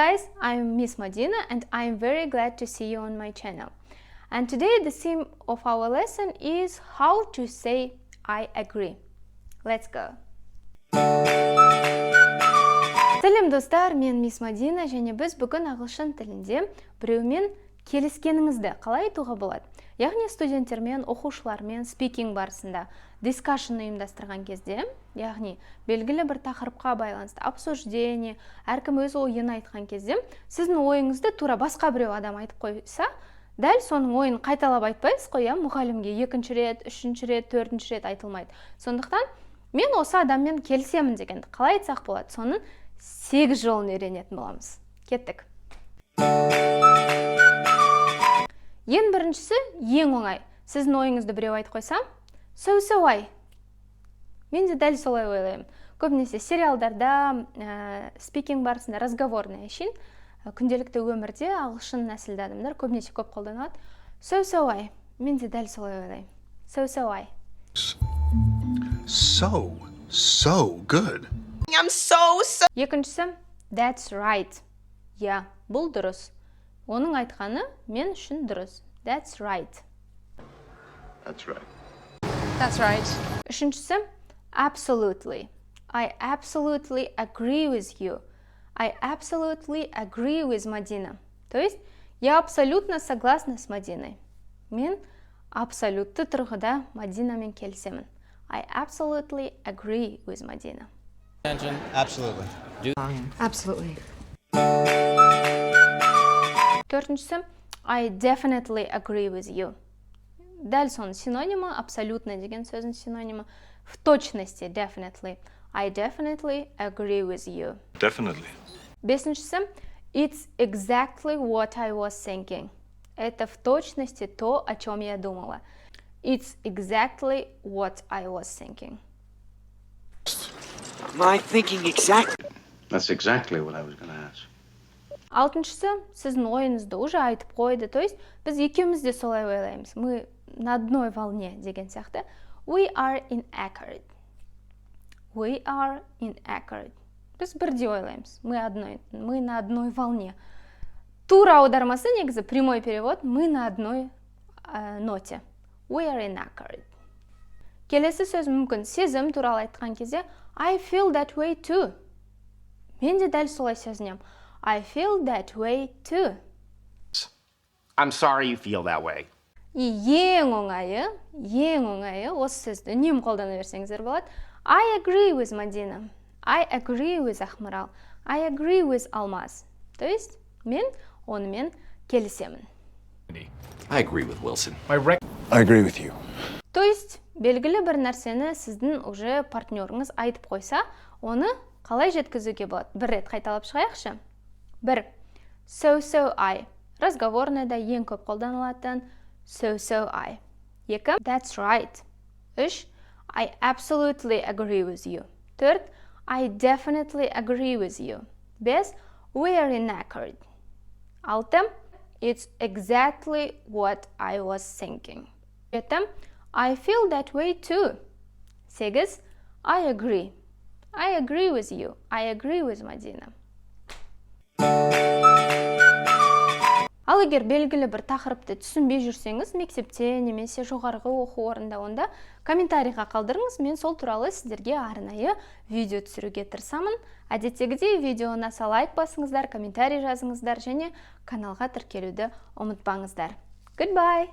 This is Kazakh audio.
guys, I'm Miss Madina and I'm very glad to see you on my channel. And today the theme of our lesson is how to say I agree. Let's go. Сәлем достар, мен Miss Madina және біз бүгін ағылшын тілінде біреумен келіскеніңізді қалай айтуға болады? Яғни студенттермен, оқушылармен спикинг барысында дискашн ұйымдастырған кезде, яғни белгілі бір тақырыпқа байланысты обсуждение, әркім өз ойын айтқан кезде, сіздің ойыңызды тура басқа біреу адам айтып қойса, дәл соның ойын қайталап айтпайсыз қой, мұғалімге екінші рет, үшінші рет, төртінші рет айтылмайды. Сондықтан мен осы адаммен келісемін дегенді қалай айтсақ болады? Соның 8 жолын үйренетін боламыз. Кеттік. Ең біріншісі, ең оңай. Сіздің ойыңызды біреу айтып қойсам, сөй. Мен де дәл солай ойлаймын. Көбінесе сериалдарда, спикинг барысында, разговорный әшейін, күнделікті өмірде ағылшын нәсілді адамдар көбінесе көп қолданады. Сөй. Мен де дәл солай ойлаймын. Сөй. So good. I'm so. Екіншісі, that's right. Бұл дұрыс. Оның айтқаны мен үшін дұрыс. That's right. That's right. That's right. Үшіншісі, absolutely. I absolutely agree with you. I absolutely agree with Madina. То есть, я абсолютно согласна с Мадиной. Мен абсолютты тұрғыда Мадинамен келісемін. I absolutely agree with Madina. Absolutely. Absolutely. Төртіншісі, I definitely agree with you. Дәл соның синонимі, абсолютно деген сөздің синонимі. В точности, definitely. I definitely agree with you. Definitely. Бесіншісі, it's exactly what I was thinking. Это в точности то, о чем я думала. It's exactly what I was thinking. My thinking exactly. That's exactly what I was going to ask. Алтыншысы, сіздің ойыңызды уже айтып қойды. То есть, біз екеуміз де солай ойлаймыз. Мы на одной волне деген сияқты. We are inaccurate. We are inaccurate. Біз бірде ойлаймыз. Мы на одной волне. Тура аудармасы негізі прямой перевод. Мы на одной ноте. We are inaccurate. Келесі сөз мүмкін сезім туралы айтқан кезде I feel that way too. Мен де дәл солай сезінем. I feel that way too. I'm sorry you feel that way. Ең оңайы осы сөзді үнемі қолдана берсеңіздер болады. I agree with Madina. I agree with Ақмарал. I agree with Алмаз. То есть, мен онымен келісемін. I agree with Wilson. I agree with you. То есть, белгілі бір нәрсені сіздің уже партнеріңіз айтып қойса, оны қалай жеткізуге болады? Бір рет қайталап шығайықшы. 1. So I. Разговорныйда ең көп қолданылатын so I. 2. That's right. 3. I absolutely agree with you. 4. I definitely agree with you. 5. We are inaccurate. 6. It's exactly what I was thinking. 7. I feel that way too. 8. I agree. I agree with you. I agree with Madina. Ал егер белгілі бір тақырыпты түсінбей жүрсеңіз, мектепте немесе жоғарғы оқу орнында, онда комментарийға қалдырыңыз, мен сол туралы сіздерге арнайы видео түсіруге тырысамын. Әдеттегідей видеоны лайк басыңыздар, комментарий жазыңыздар және каналға тіркелуді ұмытпаңыздар. Goodbye!